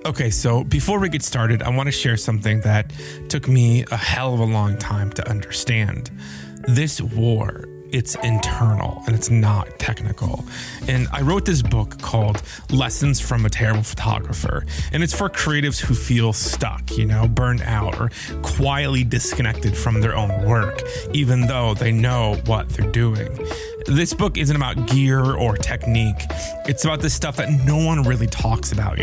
Okay, so before we get started, I want to share something that took me a hell of a long time to understand. This war, it's internal and it's not technical. And I wrote this book called Lessons from a Terrible Photographer. And it's for creatives who feel stuck, burned out or quietly disconnected from their own work, even though they know what they're doing. This book isn't about gear or technique. It's about the stuff that no one really talks about,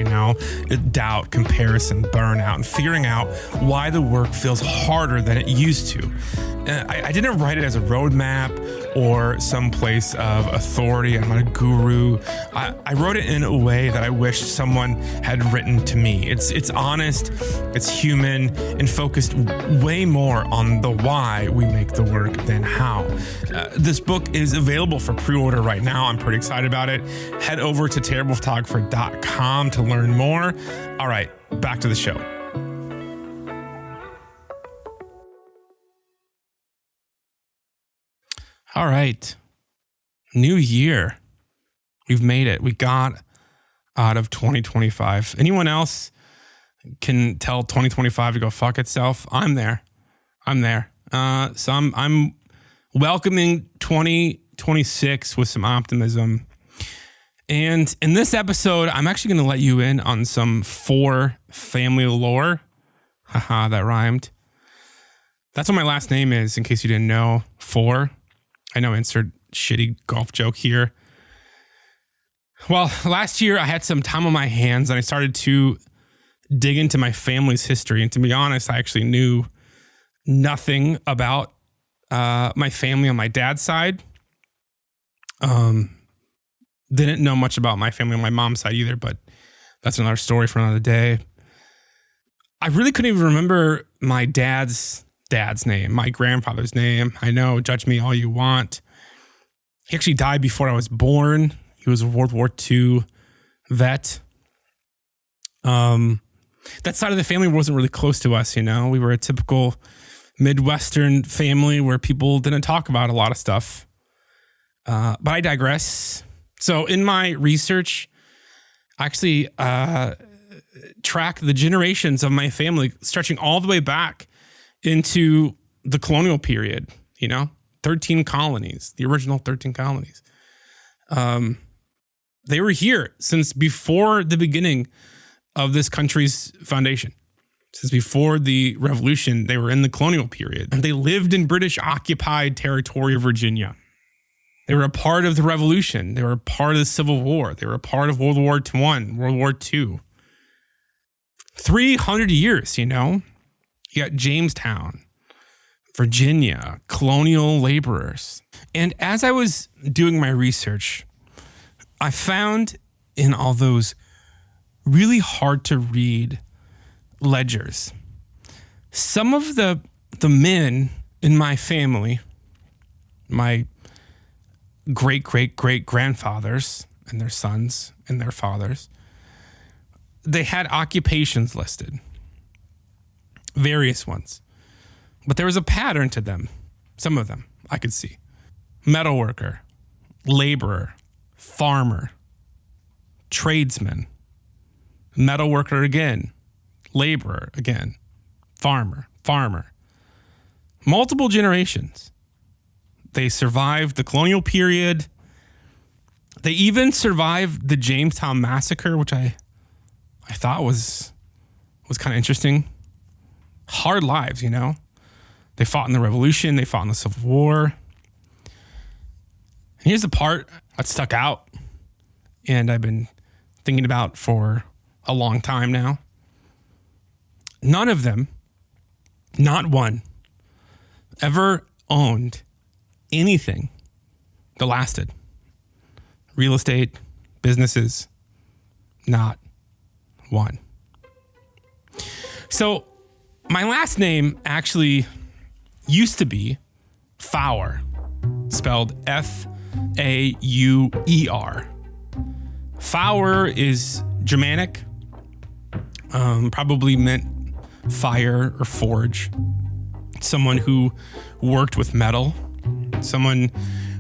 doubt, comparison, burnout, and figuring out why the work feels harder than it used to. I didn't write it as a roadmap or some place of authority. I'm not a guru. I wrote it in a way that I wish someone had written to me. It's honest, it's human, and focused way more on the why we make the work than how. This book is available for pre-order right now. I'm pretty excited about it. Head over to terriblephotographer.com to learn more. All right, back to the show. All right. New year. We've made it. We got out of 2025. Anyone else can tell 2025 to go fuck itself? I'm there. So I'm welcoming 2026 with some optimism. And in this episode, I'm actually going to let you in on some Fore family lore. Haha, that rhymed. That's what my last name is, in case you didn't know. Fore. I know, insert shitty golf joke here. Well, last year I had some time on my hands and I started to dig into my family's history. And to be honest, I actually knew nothing about my family on my dad's side. Didn't know much about my family on my mom's side either, but that's another story for another day. I really couldn't even remember my dad's name, my grandfather's name. I know, judge me all you want. He actually died before I was born. He was a World War II vet. That side of the family wasn't really close to us, We were a typical Midwestern family where people didn't talk about a lot of stuff. But I digress. So in my research, I actually track the generations of my family stretching all the way back into the colonial period, 13 colonies, the original 13 colonies. They were here since before the beginning of this country's foundation. Since before the revolution, they were in the colonial period. And they lived in British occupied territory of Virginia. They were a part of the revolution. They were a part of the Civil War. They were a part of World War I, World War II. 300 years, You got Jamestown, Virginia, colonial laborers. And as I was doing my research, I found in all those really hard to read ledgers, some of the men in my family, my great-great-great-grandfathers and their sons and their fathers, they had occupations listed. Various ones. But there was a pattern to them. Some of them I could see. Metalworker, laborer, farmer, tradesman, metalworker again, laborer again, farmer. Multiple generations. They survived the colonial period. They even survived the Jamestown massacre, which I thought was kind of interesting. Hard lives, They fought in the Revolution. They fought in the Civil War. And here's the part that stuck out, and I've been thinking about for a long time now. None of them, not one, ever owned anything that lasted. Real estate, businesses, not one. So my last name actually used to be Fauer, spelled F-A-U-E-R. Fauer is Germanic, probably meant fire or forge. Someone who worked with metal, someone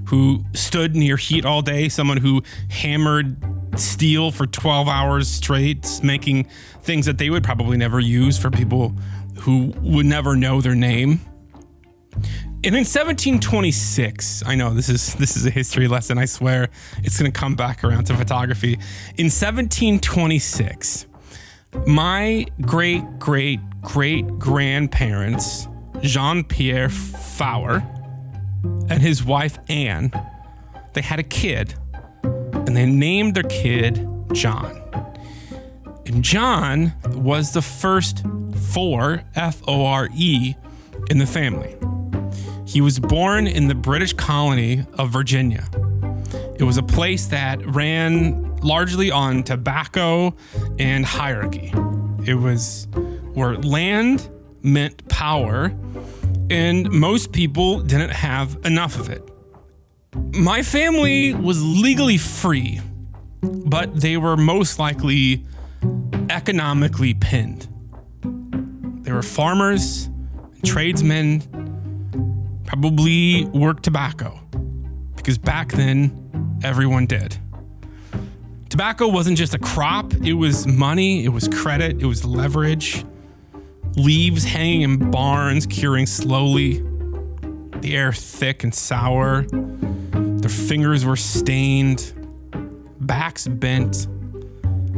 who stood near heat all day, someone who hammered steel for 12 hours straight, making things that they would probably never use for people who would never know their name. And in 1726, I know this is a history lesson, I swear it's going to come back around to photography. In 1726, my great-great-great-grandparents, Jean-Pierre Fauer and his wife Anne, they had a kid, and they named their kid John. And John was the first Fore, F-O-R-E, in the family. He was born in the British colony of Virginia. It was a place that ran largely on tobacco and hierarchy. It was where land meant power, and most people didn't have enough of it. My family was legally free, but they were most likely economically pinned. They were farmers, tradesmen, probably worked tobacco, because back then, everyone did. Tobacco wasn't just a crop, it was money, it was credit, it was leverage. Leaves hanging in barns, curing slowly. The air thick and sour. Their fingers were stained. Backs bent.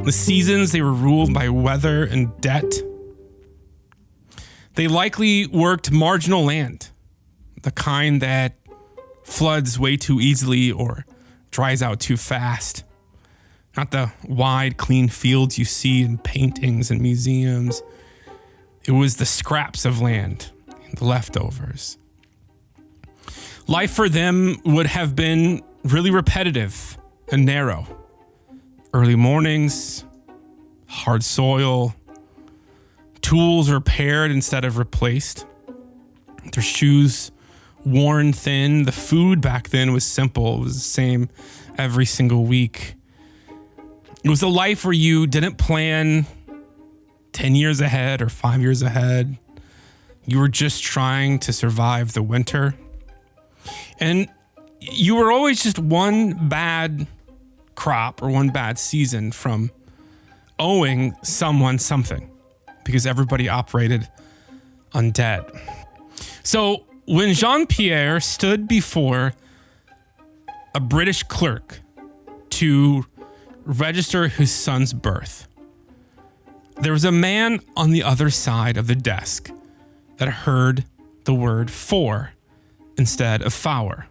The seasons, they were ruled by weather and debt. They likely worked marginal land, the kind that floods way too easily or dries out too fast. Not the wide, clean fields you see in paintings and museums. It was the scraps of land, the leftovers. Life for them would have been really repetitive and narrow. Early mornings, hard soil, tools repaired instead of replaced, their shoes worn thin. The food back then was simple. It was the same every single week. It was a life where you didn't plan 10 years ahead or 5 years ahead. You were just trying to survive the winter. And you were always just one bad crop or one bad season from owing someone something, because everybody operated on debt. So when Jean-Pierre stood before a British clerk to register his son's birth, there was a man on the other side of the desk that heard the word Fore instead of Fauer.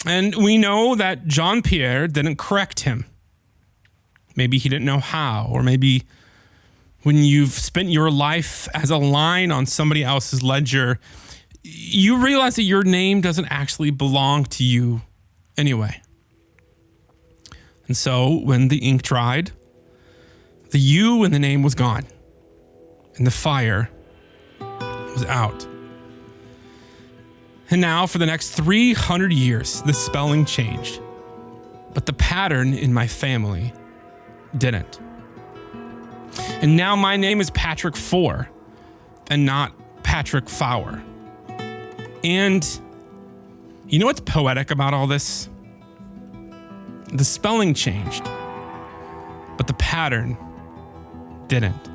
And we know that Jean-Pierre didn't correct him. Maybe he didn't know how, or maybe when you've spent your life as a line on somebody else's ledger, you realize that your name doesn't actually belong to you anyway. And so when the ink dried, the you in the name was gone, and the fire was out. And now for the next 300 years, the spelling changed, but the pattern in my family didn't. And now my name is Patrick Fore and not Patrick Fauer. And you know what's poetic about all this? The spelling changed, but the pattern didn't.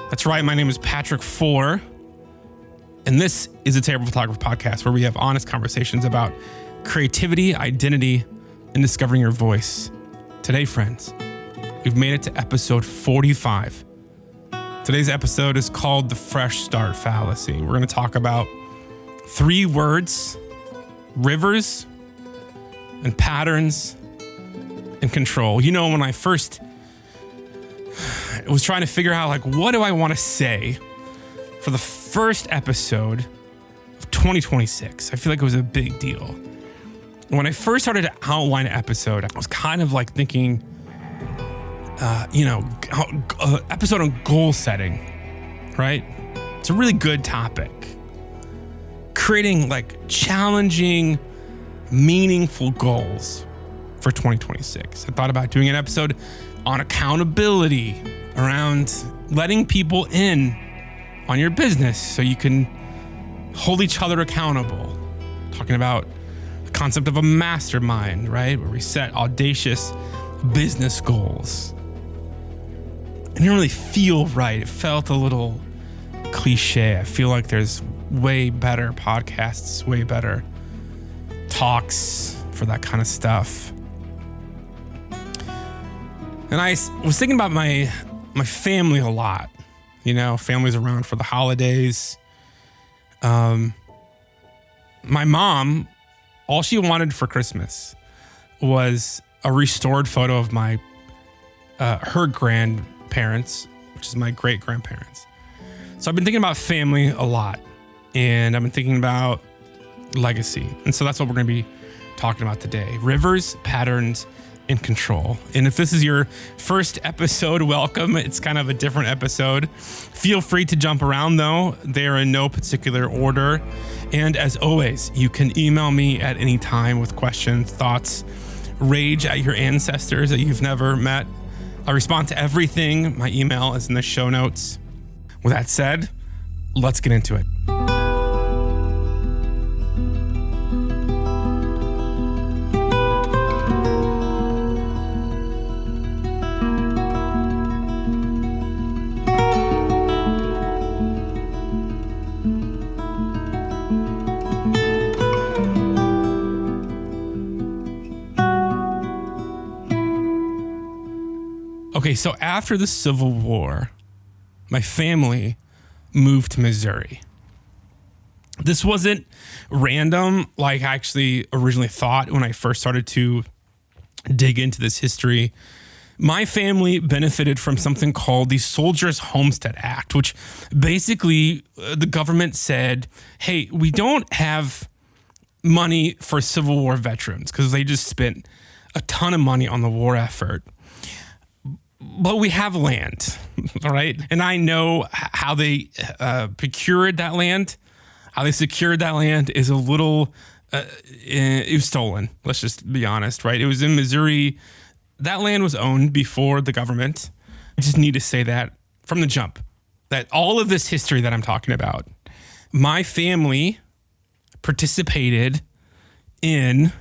That's right, my name is Patrick Fore, and this is a Terrible Photographer podcast where we have honest conversations about creativity, identity, and discovering your voice. Today, friends, we've made it to episode 45. Today's episode is called The Fresh Start Fallacy. We're going to talk about 3 words: rivers and patterns and control. You know, when I first was trying to figure out, like, what do I want to say for the first episode of 2026, I feel like it was a big deal. When I first started to outline an episode, I was kind of like thinking, episode on goal setting, right? It's a really good topic. Creating like challenging, meaningful goals for 2026. I thought about doing an episode on accountability, around letting people in on your business so you can hold each other accountable. Talking about concept of a mastermind, right? Where we set audacious business goals. It didn't really feel right. It felt a little cliche. I feel like there's way better podcasts, way better talks for that kind of stuff. And I was thinking about my family a lot. You know, family's around for the holidays. My mom, all she wanted for Christmas was a restored photo of her grandparents, which is my great grandparents. So I've been thinking about family a lot, and I've been thinking about legacy. And so that's what we're going to be talking about today. Rivers, patterns, and control. And if this is your first episode, welcome. It's kind of a different episode. Feel free to jump around though. They're in no particular order. And as always, you can email me at any time with questions, thoughts, rage at your ancestors that you've never met. I respond to everything. My email is in the show notes. With that said, let's get into it. Okay, so after the Civil War, my family moved to Missouri. This wasn't random like I actually originally thought when I first started to dig into this history. My family benefited from something called the Soldiers' Homestead Act, which basically the government said, hey, we don't have money for Civil War veterans because they just spent a ton of money on the war effort. But we have land, all right? And I know how they procured that land. How they secured that land is a little, it was stolen. Let's just be honest, right? It was in Missouri. That land was owned before the government. I just need to say that from the jump, that all of this history that I'm talking about, my family participated in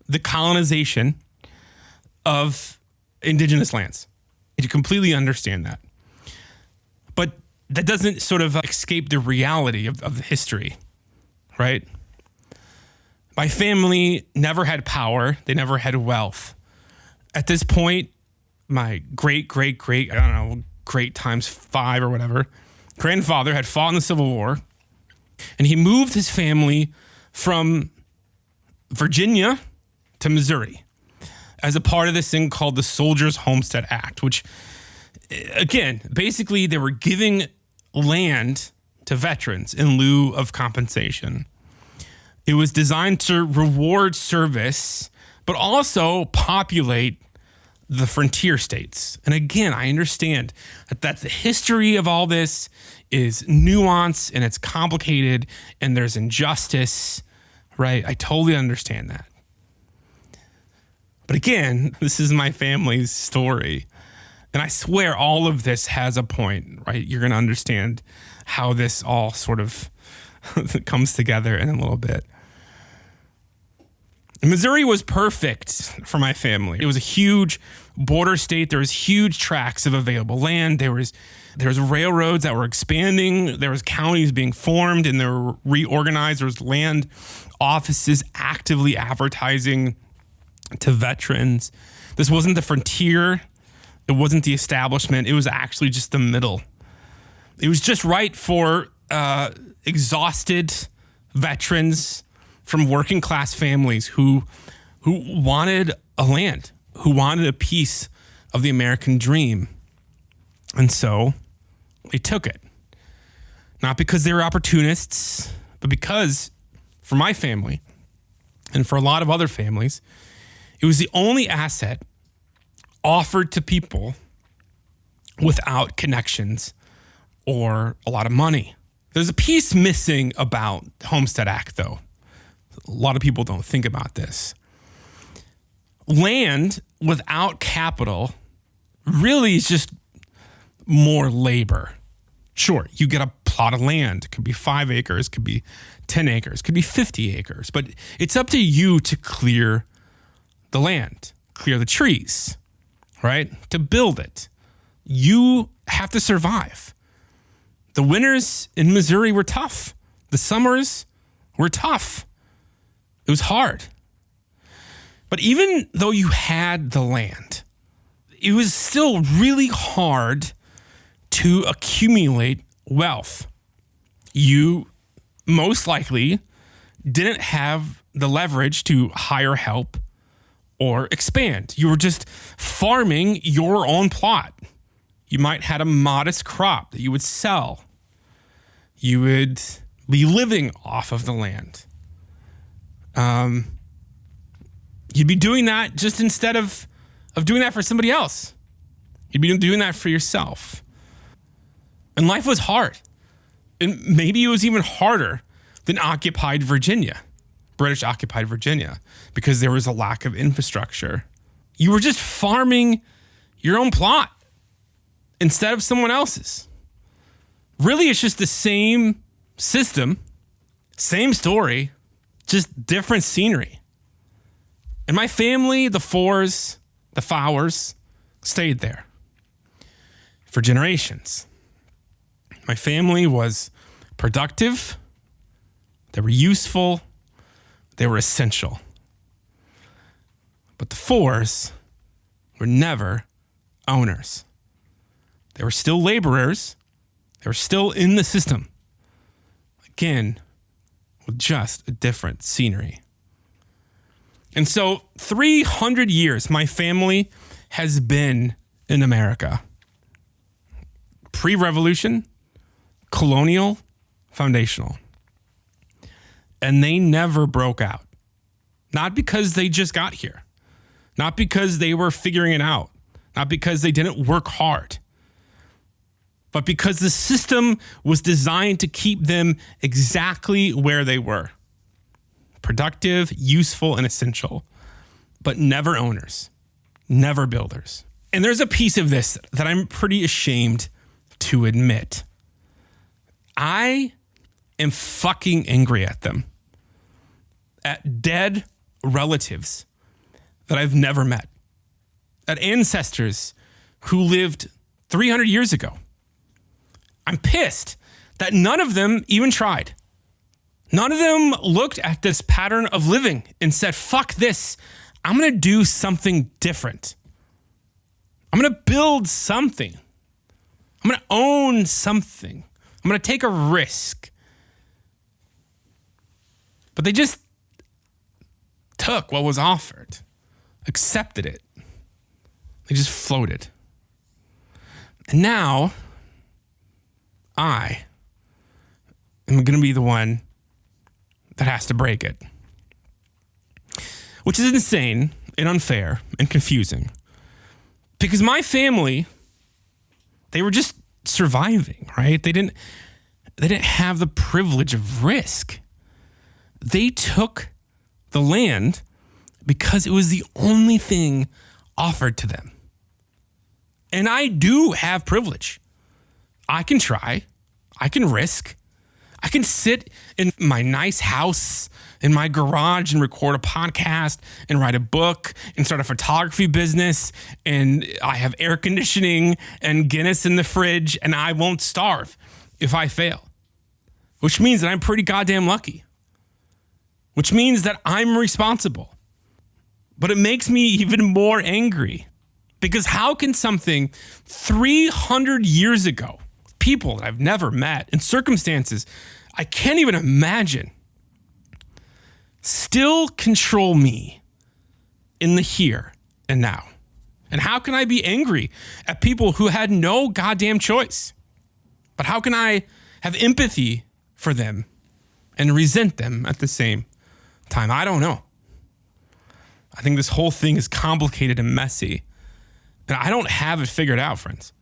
the colonization of indigenous lands. You completely understand that. But that doesn't sort of escape the reality of the history, right? My family never had power. They never had wealth. At this point, my great times 5 or whatever, grandfather had fought in the Civil War, and he moved his family from Virginia to Missouri as a part of this thing called the Soldiers' Homestead Act, which, again, basically they were giving land to veterans in lieu of compensation. It was designed to reward service, but also populate the frontier states. And again, I understand that the history of all this is nuanced and it's complicated and there's injustice, right? I totally understand that. But again, this is my family's story. And I swear all of this has a point, right? You're going to understand how this all sort of comes together in a little bit. Missouri was perfect for my family. It was a huge border state. There was huge tracts of available land. There was railroads that were expanding. There was counties being formed and they were reorganized. There was land offices actively advertising to veterans. This wasn't the frontier. It wasn't the establishment. It was actually just the middle. It was just right for exhausted veterans from working class families who wanted a land, who wanted a piece of the American dream. And so they took it. Not because they were opportunists, but because for my family and for a lot of other families, it was the only asset offered to people without connections or a lot of money. There's a piece missing about the Homestead Act, though. A lot of people don't think about this. Land without capital really is just more labor. Sure, you get a plot of land. It could be 5 acres, could be 10 acres, could be 50 acres. But it's up to you to clear the land, clear the trees, right? To build it. You have to survive. The winters in Missouri were tough. The summers were tough. It was hard. But even though you had the land, it was still really hard to accumulate wealth. You most likely didn't have the leverage to hire help or expand. You were just farming your own plot. You might had a modest crop that you would sell. You would be living off of the land. You'd be doing that just instead of doing that for somebody else. You'd be doing that for yourself. And life was hard. And maybe it was even harder than occupied Virginia, British occupied Virginia, because there was a lack of infrastructure. You were just farming your own plot instead of someone else's. Really, it's just the same system, same story, just different scenery. And my family, the Fores, the Fauers, stayed there for generations. My family was productive, they were useful, they were essential. But the Fores were never owners. They were still laborers. They were still in the system. Again, with just a different scenery. And so 300 years my family has been in America. Pre-revolution, colonial, foundational. And they never broke out. Not because they just got here. Not because they were figuring it out. Not because they didn't work hard. But because the system was designed to keep them exactly where they were. Productive, useful, and essential. But never owners. Never builders. And there's a piece of this that I'm pretty ashamed to admit. I am fucking angry at them. At dead relatives that I've never met. At ancestors who lived 300 years ago. I'm pissed that none of them even tried. None of them looked at this pattern of living and said, fuck this. I'm going to do something different. I'm going to build something. I'm going to own something. I'm going to take a risk. But they just took what was offered, accepted it. They just floated. And now I am going to be the one that has to break it. Which is insane and unfair and confusing. Because my family, they were just surviving, right? They didn't have the privilege of risk. They took the land because it was the only thing offered to them. And I do have privilege. I can try. I can risk. I can sit in my nice house in my garage and record a podcast and write a book and start a photography business. And I have air conditioning and Guinness in the fridge and I won't starve if I fail. Which means that I'm pretty goddamn lucky. Which means that I'm responsible. But it makes me even more angry. Because how can something 300 years ago, people that I've never met, in circumstances I can't even imagine, still control me in the here and now? And how can I be angry at people who had no goddamn choice? But how can I have empathy for them and resent them at the same time? I don't know. I think this whole thing is complicated and messy. And I don't have it figured out, friends.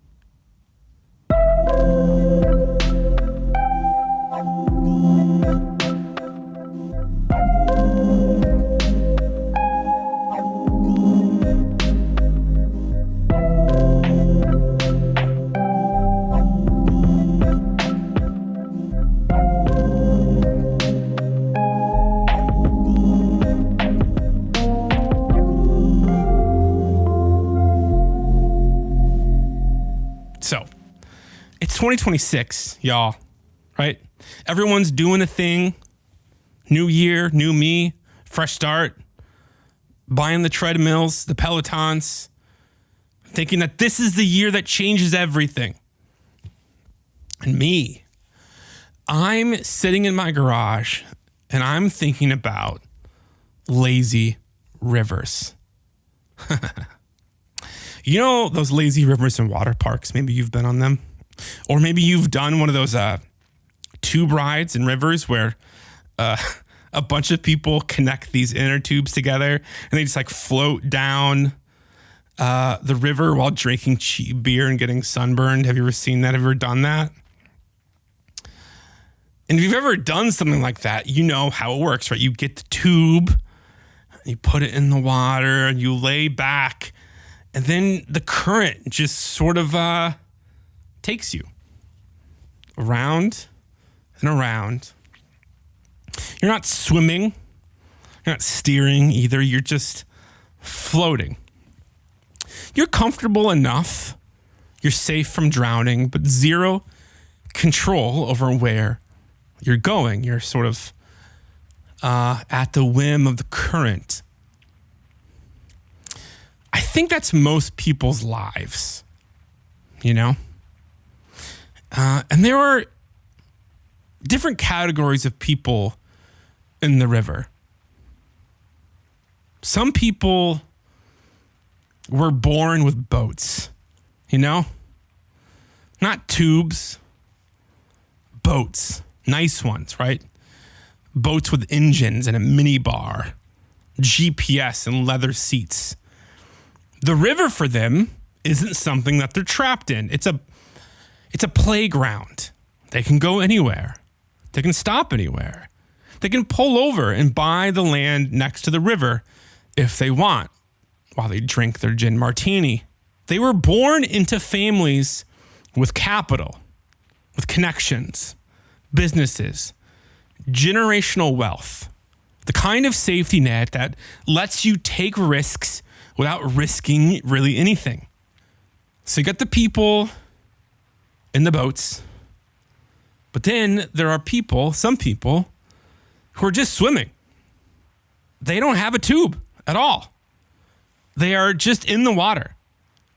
So it's 2026, y'all, right? Everyone's doing a thing. New year, new me, fresh start. Buying the treadmills, the Pelotons, thinking that this is the year that changes everything. And me, I'm sitting in my garage and I'm thinking about lazy rivers. You know those lazy rivers and water parks? Maybe you've been on them. Or maybe you've done one of those tube rides in rivers where a bunch of people connect these inner tubes together and they just like float down the river while drinking cheap beer and getting sunburned. Have you ever seen that? Have you ever done that? And if you've ever done something like that, you know how it works, right? You get the tube, you put it in the water, and you lay back, and then the current just sort of takes you around and around. You're not swimming. You're not steering either. You're just floating. You're comfortable enough. You're safe from drowning, but zero control over where you're going. You're sort of at the whim of the current. I think that's most people's lives, you know? And there are different categories of people in the river. Some people were born with boats, you know? Not tubes, boats. Nice ones, right? Boats with engines and a minibar, GPS and leather seats. The river for them isn't something that they're trapped in. It's a playground. They can go anywhere. They can stop anywhere. They can pull over and buy the land next to the river if they want while they drink their gin martini. They were born into families with capital, with connections, businesses, generational wealth, the kind of safety net that lets you take risks without risking really anything. So you got the people in the boats, but then there are people, some people, who are just swimming. They don't have a tube at all. They are just in the water,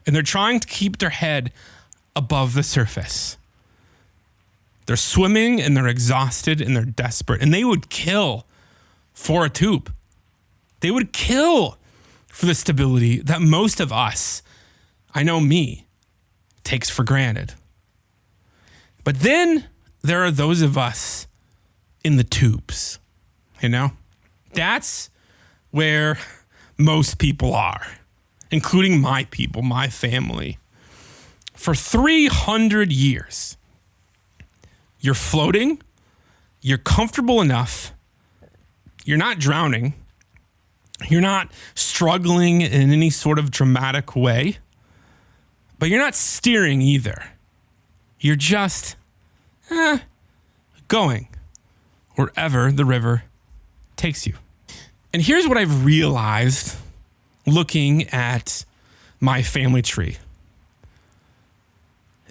and they're trying to keep their head above the surface. They're swimming, and they're exhausted, and they're desperate, and they would kill for a tube. They would kill for the stability that most of us, I know me, takes for granted. But then there are those of us in the tubes, you know? That's where most people are, including my people, my family. For 300 years, you're floating, you're comfortable enough, you're not drowning, you're not struggling in any sort of dramatic way, but you're not steering either. You're just going wherever the river takes you. And here's what I've realized looking at my family tree.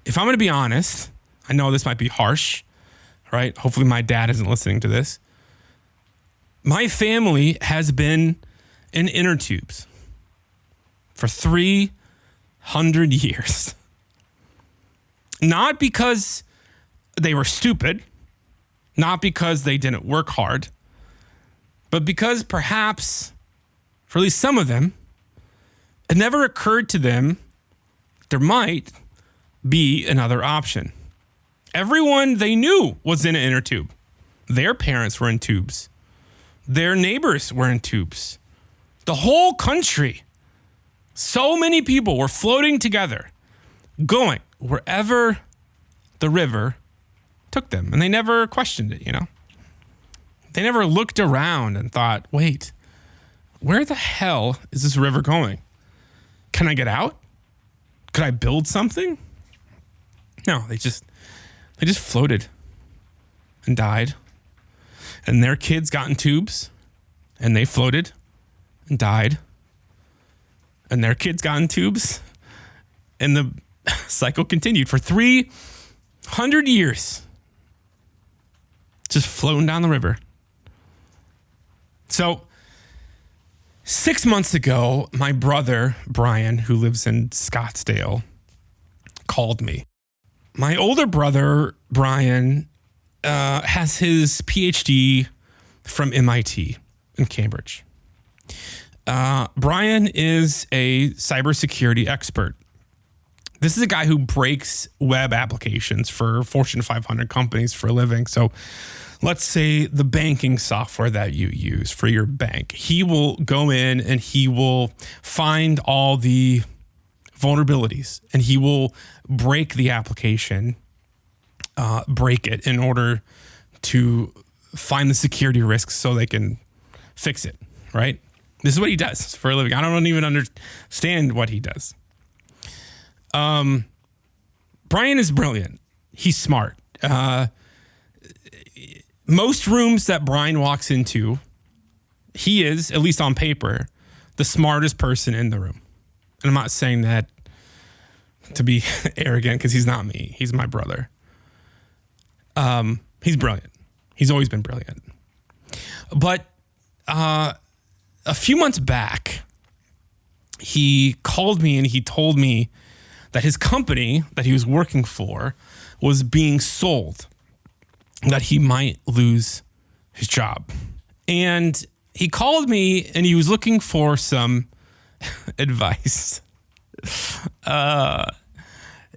If I'm going to be honest, I know this might be harsh, right? Hopefully my dad isn't listening to this. My family has been in inner tubes for 300 years. Not because they were stupid, not because they didn't work hard, but because perhaps, for at least some of them, it never occurred to them there might be another option. Everyone they knew was in an inner tube. Their parents were in tubes. Their neighbors were in tubes. The whole country, so many people were floating together, going wherever the river took them. And they never questioned it, you know? They never looked around and thought, wait, where the hell is this river going? Can I get out? Could I build something? No, they just floated and died. And their kids got in tubes and they floated and died. And their kids got in tubes and the Cycle continued for 300 years. Just floating down the river. So 6 months ago, my brother, Brian, who lives in Scottsdale, called me. My older brother, Brian, has his PhD from MIT in Cambridge. Brian is a cybersecurity expert. This is a guy who breaks web applications for Fortune 500 companies for a living. So let's say the banking software that you use for your bank. He will go in and he will find all the vulnerabilities and he will break the application, break it in order to find the security risks so they can fix it, right? This is what he does for a living. I don't even understand what he does. Brian is brilliant. He's smart. Most rooms that Brian walks into, he is, at least on paper, the smartest person in the room. And I'm not saying that to be arrogant because he's not me. He's my brother. He's brilliant. He's always been brilliant. But a few months back, he called me and he told me that his company that he was working for was being sold, that he might lose his job. And he called me and he was looking for some advice.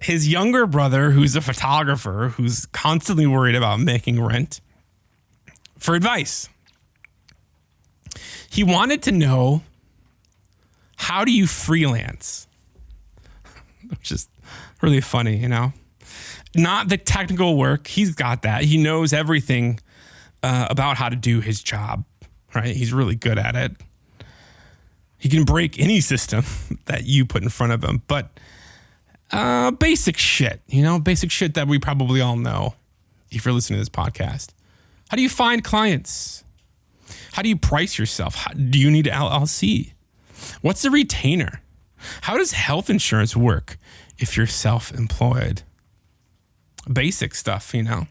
His younger brother, who's a photographer, who's constantly worried about making rent, for advice. He wanted to know, how do you freelance? Which is really funny, you know? Not the technical work. He's got that. He knows everything about how to do his job, right? He's really good at it. He can break any system that you put in front of him. But basic shit, you know? Basic shit that we probably all know if you're listening to this podcast. How do you find clients? How do you price yourself? Do you need an LLC? What's a retainer? How does health insurance work if you're self-employed? Basic stuff, you know,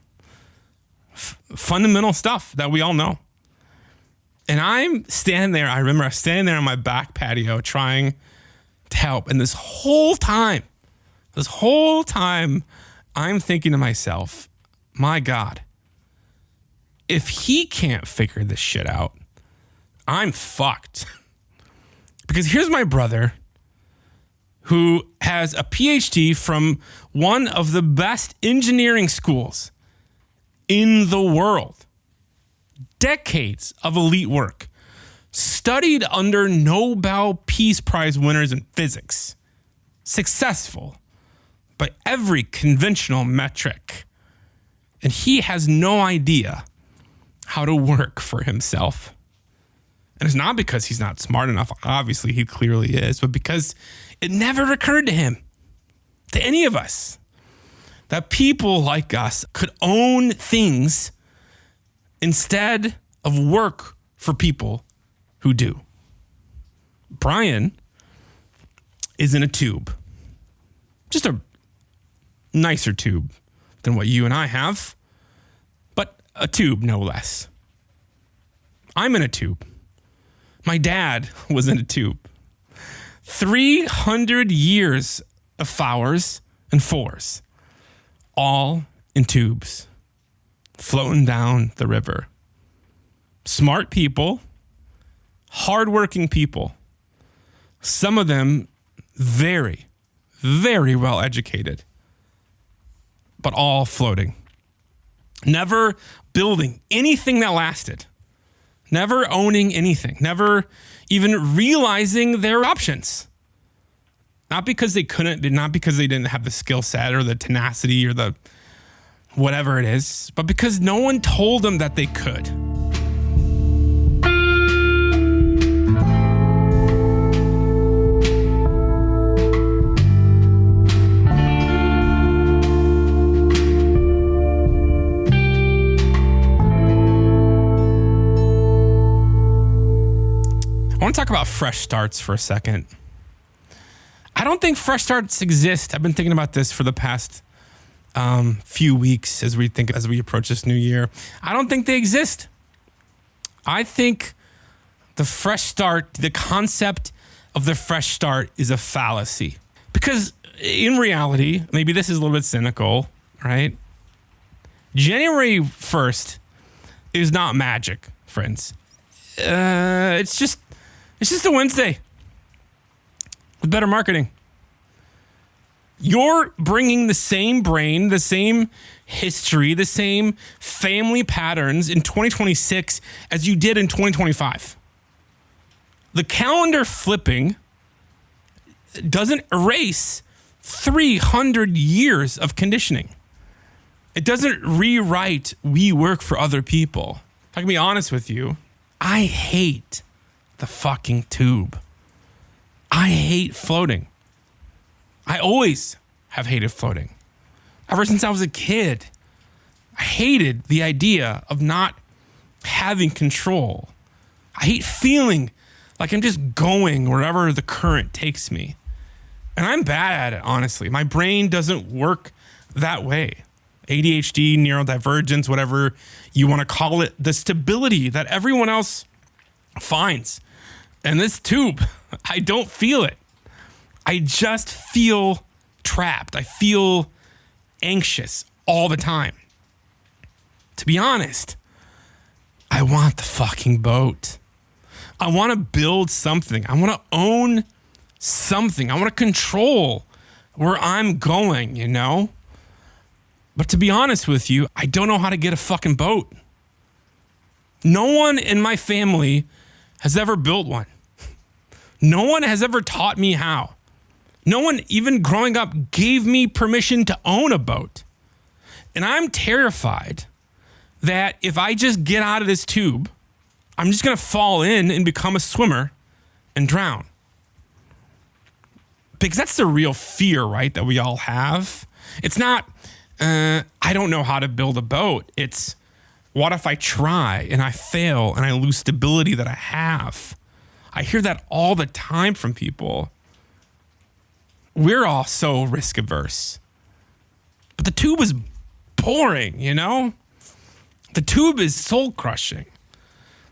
fundamental stuff that we all know. And I'm standing there. I remember I was standing there on my back patio trying to help. And this whole time, I'm thinking to myself, my God, if he can't figure this shit out, I'm fucked. Because here's my brother who has a PhD from one of the best engineering schools in the world. Decades of elite work. Studied under Nobel Peace Prize winners in physics. Successful by every conventional metric. And he has no idea how to work for himself. And it's not because he's not smart enough. Obviously, he clearly is. But because it never occurred to him, to any of us, that people like us could own things instead of work for people who do. Brian is in a tube. Just a nicer tube than what you and I have. But a tube, no less. I'm in a tube. My dad was in a tube. 300 years of Fauers and Fores, all in tubes, floating down the river. Smart people, hardworking people, some of them very, very well educated, but all floating. Never building anything that lasted. Never owning anything. Never even realizing their options. Not because they couldn't, not because they didn't have the skill set or the tenacity or the whatever it is, but because no one told them that they could. I want to talk about fresh starts for a second. I don't think fresh starts exist. I've been thinking about this for the past few weeks as we approach this new year. I don't think they exist. I think the fresh start, the concept of the fresh start is a fallacy. Because in reality, maybe this is a little bit cynical, right? January 1st is not magic, friends. It's just a Wednesday with better marketing. You're bringing the same brain, the same history, the same family patterns in 2026 as you did in 2025. The calendar flipping doesn't erase 300 years of conditioning. It doesn't rewrite we work for other people. If I can be honest with you, I hate the fucking tube. I hate floating. I always have hated floating. Ever since I was a kid, I hated the idea of not having control. I hate feeling like I'm just going wherever the current takes me. And I'm bad at it, honestly. My brain doesn't work that way. ADHD, neurodivergence, whatever you want to call it, the stability that everyone else finds. And this tube, I don't feel it. I just feel trapped. I feel anxious all the time. To be honest, I want the fucking boat. I want to build something. I want to own something. I want to control where I'm going, you know? But to be honest with you, I don't know how to get a fucking boat. No one in my family has ever built one. No one has ever taught me how. No one, even growing up, gave me permission to own a boat. And I'm terrified that if I just get out of this tube, I'm just going to fall in and become a swimmer and drown. Because that's the real fear, right, that we all have. It's not, I don't know how to build a boat. It's, what if I try and I fail and I lose stability that I have? I hear that all the time from people. We're all so risk averse. But the tube is boring, you know? The tube is soul crushing.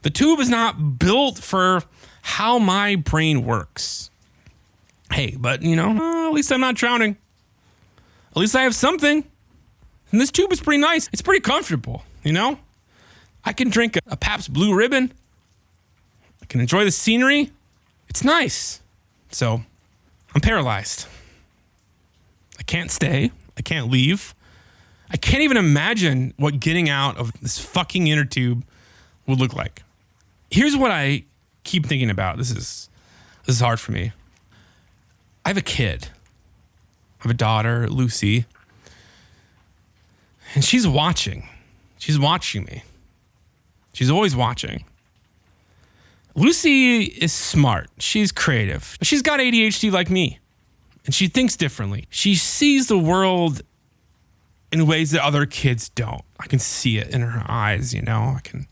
The tube is not built for how my brain works. Hey, but you know, at least I'm not drowning. At least I have something. And this tube is pretty nice. It's pretty comfortable, you know? I can drink a Pabst Blue Ribbon. I can enjoy the scenery. It's nice. So I'm paralyzed. I can't stay. I can't leave. I can't even imagine what getting out of this fucking inner tube would look like. Here's what I keep thinking about. This is hard for me. I have a kid. I have a daughter, Lucy. And she's watching. She's watching me. She's always watching. Lucy is smart. She's creative. But she's got ADHD like me. And she thinks differently. She sees the world in ways that other kids don't. I can see it in her eyes, you know? I can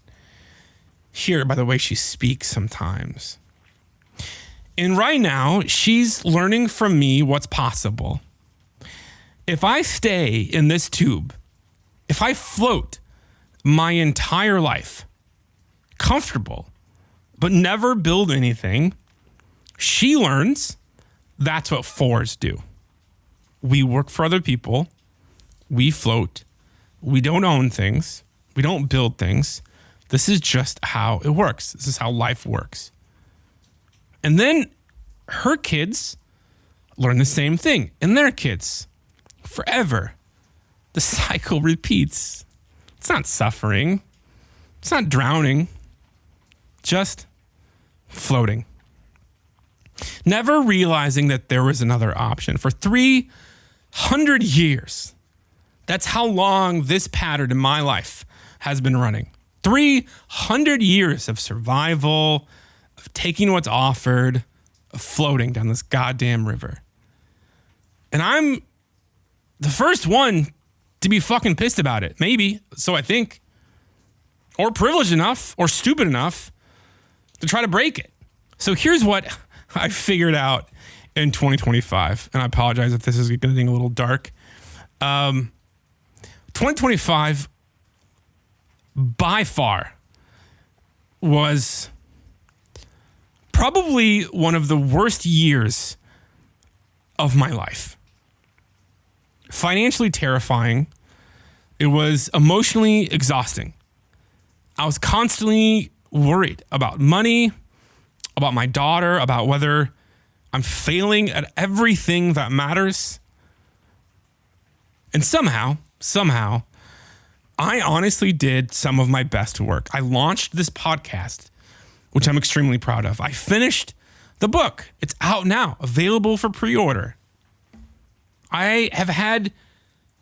hear it by the way she speaks sometimes. And right now, she's learning from me what's possible. If I stay in this tube, if I float my entire life, comfortable, but never build anything, she learns that's what Fores do. We work for other people. We float. We don't own things. We don't build things. This is just how it works. This is how life works. And then her kids learn the same thing, and their kids. Forever. The cycle repeats. It's not suffering. It's not drowning. Just floating. Never realizing that there was another option. For 300 years, that's how long this pattern in my life has been running. 300 years of survival, of taking what's offered, of floating down this goddamn river. And I'm the first one to be fucking pissed about it. Maybe, so I think. Or privileged enough, or stupid enough to try to break it. So here's what I figured out in 2025. And I apologize if this is getting a little dark. 2025 by far was probably one of the worst years of my life. Financially terrifying. It was emotionally exhausting. I was constantly worried about money, about my daughter, about whether I'm failing at everything that matters. And somehow, I honestly did some of my best work. I launched this podcast, which I'm extremely proud of. I finished the book. It's out now, available for pre-order. I have had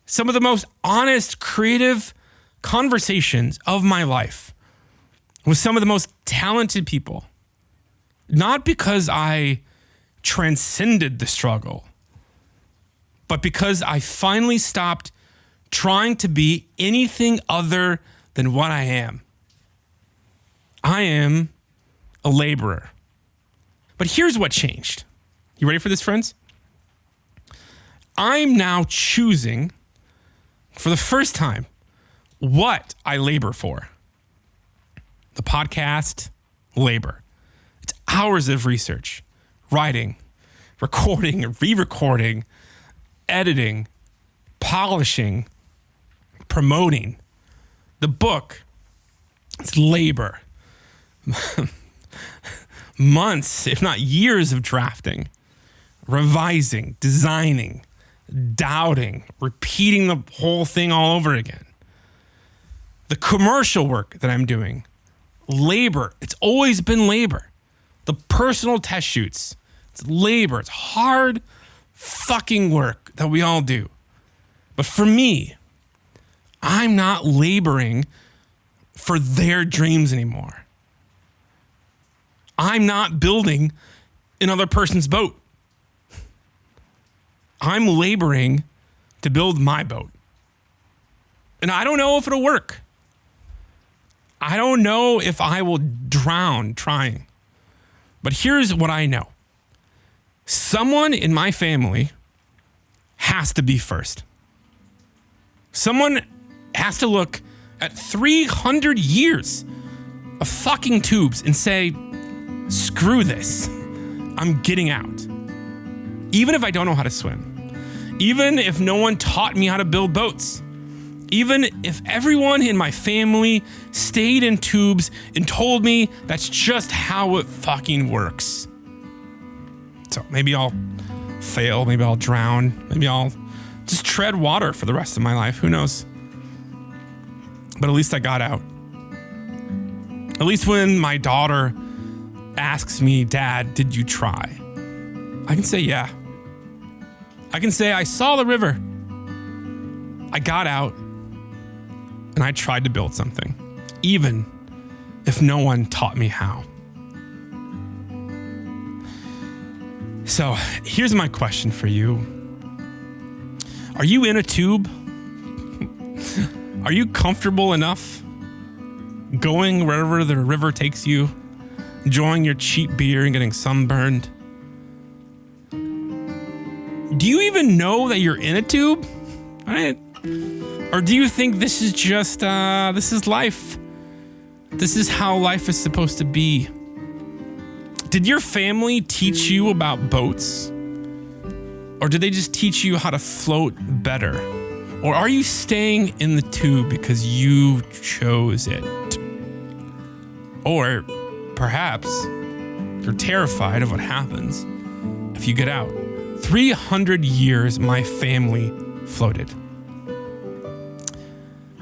some of the most honest, creative conversations of my life with some of the most talented people. Not because I transcended the struggle, but because I finally stopped trying to be anything other than what I am. I am a laborer. But here's what changed. You ready for this, friends? I'm now choosing, for the first time, what I labor for. The podcast, labor. It's hours of research, writing, recording, re-recording, editing, polishing, promoting. The book, it's labor. Months, if not years of drafting, revising, designing, doubting, repeating the whole thing all over again. The commercial work that I'm doing, labor. It's always been labor. The personal test shoots, it's labor. It's hard fucking work that we all do. But for me, I'm not laboring for their dreams anymore. I'm not building another person's boat. I'm laboring to build my boat. And I don't know if it'll work. I don't know if I will drown trying. But here's what I know. Someone in my family has to be first. Someone has to look at 300 years of fucking tubes and say, screw this. I'm getting out. Even if I don't know how to swim. Even if no one taught me how to build boats. Even if everyone in my family stayed in tubes and told me that's just how it fucking works. So maybe I'll fail, maybe I'll drown, maybe I'll just tread water for the rest of my life. Who knows? But at least I got out. At least when my daughter asks me, Dad, did you try? I can say, yeah. I can say, I saw the river. I got out and I tried to build something, even if no one taught me how. So here's my question for you. Are you in a tube? Are you comfortable enough going wherever the river takes you, enjoying your cheap beer and getting sunburned? Do you even know that you're in a tube? Right? Or do you think this is just, this is life? This is how life is supposed to be? Did your family teach you about boats? Or did they just teach you how to float better? Or are you staying in the tube because you chose it? Or perhaps you're terrified of what happens if you get out. 300 years my family floated.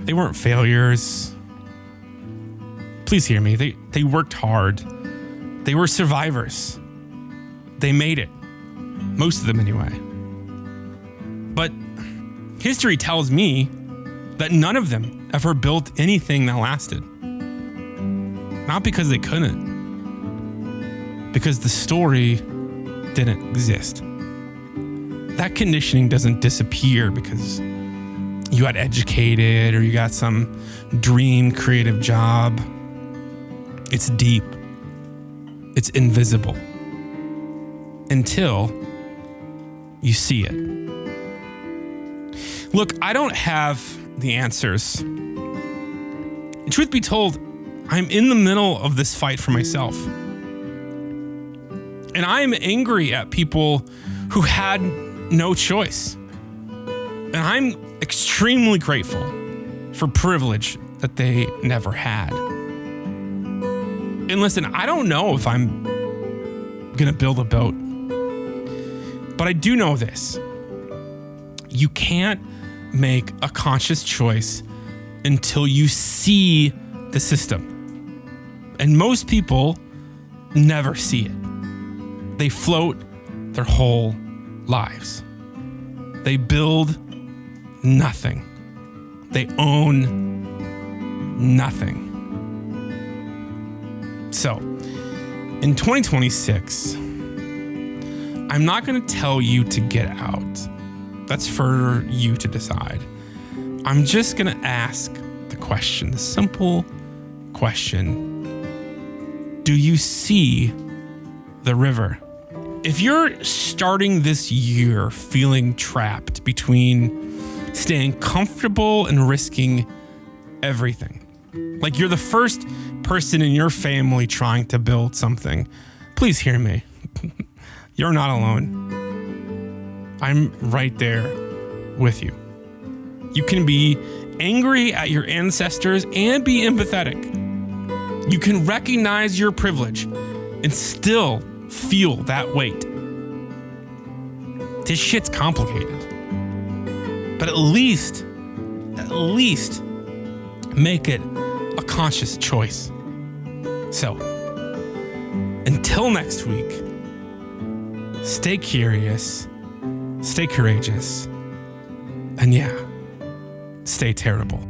They weren't failures. Please hear me. They worked hard. They were survivors. They made it. Most of them anyway. But history tells me that none of them ever built anything that lasted. Not because they couldn't. Because the story didn't exist. That conditioning doesn't disappear because you got educated or you got some dream creative job. It's deep. It's invisible. Until you see it. Look, I don't have the answers. Truth be told, I'm in the middle of this fight for myself. And I'm angry at people who had no choice. And I'm extremely grateful for privilege that they never had. And listen, I don't know if I'm gonna build a boat, but I do know this. You can't make a conscious choice until you see the system. And most people never see it. They float their whole lives. They build nothing. They own nothing. So, in 2026, I'm not going to tell you to get out. That's for you to decide. I'm just going to ask the question, the simple question. Do you see the river? If you're starting this year feeling trapped between staying comfortable and risking everything, like you're the first person in your family trying to build something, please hear me. You're not alone. I'm right there with you. You can be angry at your ancestors and be empathetic. You can recognize your privilege and still feel that weight. This shit's complicated. But at least make it a conscious choice. So, until next week, stay curious, stay courageous, and yeah, stay terrible.